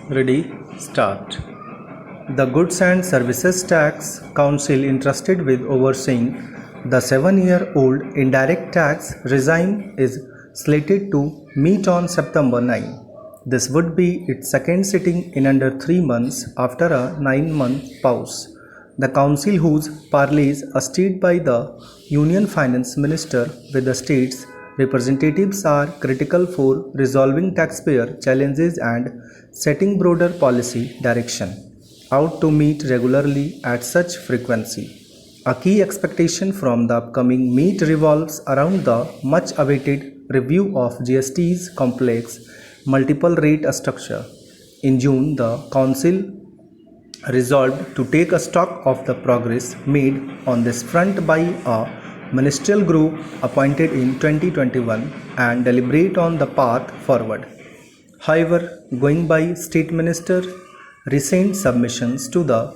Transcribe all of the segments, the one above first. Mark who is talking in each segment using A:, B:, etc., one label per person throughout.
A: Ready? Start. The Goods and Services Tax Council, entrusted with overseeing the 7-year-old indirect tax regime, is slated to meet on September 9. This would be its second sitting in under 3 months after a 9-month pause. The council, whose parleys are stayed by the Union Finance Minister with the states' representatives, are critical for resolving taxpayer challenges and setting broader policy direction, out to meet regularly at such frequency. A key expectation from the upcoming meet revolves around the much-awaited review of GST's complex multiple rate structure. In June, the Council resolved to take a stock of the progress made on this front by a ministerial group appointed in 2021 and deliberate on the path forward. However, going by State Minister recent submissions to the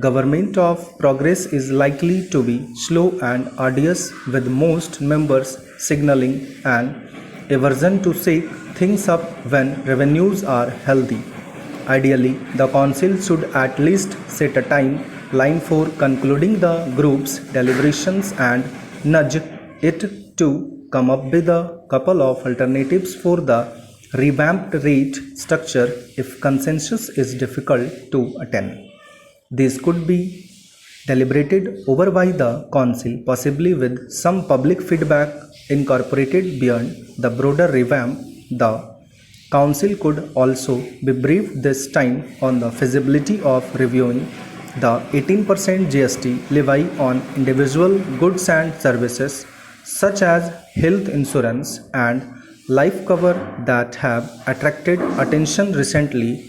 A: government of progress is likely to be slow and arduous, with most members signaling an aversion to shake things up when revenues are healthy. Ideally, the Council should at least set a timeline for concluding the group's deliberations and nudge it to come up with a couple of alternatives for the revamped rate structure if consensus is difficult to attain. These could be deliberated over by the Council, possibly with some public feedback incorporated beyond the broader revamp. The Council could also be briefed this time on the feasibility of reviewing the 18% GST levy on individual goods and services such as health insurance and life cover that have attracted attention recently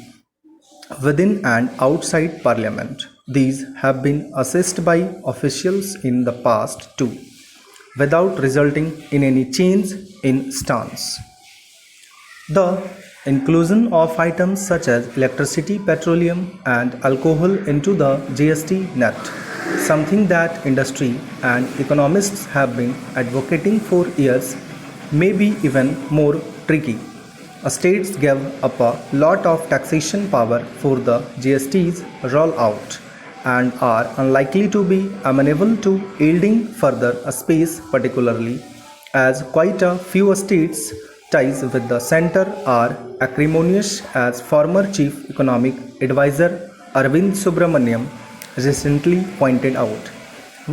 A: within and outside Parliament. These have been assessed by officials in the past too, without resulting in any change in stance. The inclusion of items such as electricity, petroleum, and alcohol into the GST net, something that industry and economists have been advocating for years, may be even more tricky. States give up a lot of taxation power for the GST's rollout and are unlikely to be amenable to yielding further space, particularly as quite a few states' ties with the center are acrimonious, as former Chief Economic Advisor Arvind Subramaniam recently pointed out.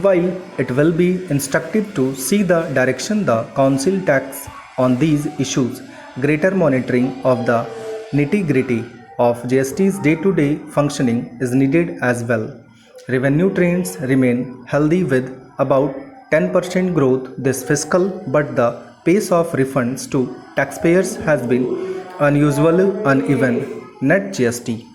A: While it will be instructive to see the direction the Council takes on these issues, greater monitoring of the nitty-gritty of GST's day-to-day functioning is needed as well. Revenue trends remain healthy with about 10% growth this fiscal, but the pace of refunds to taxpayers has been unusually uneven. Net GST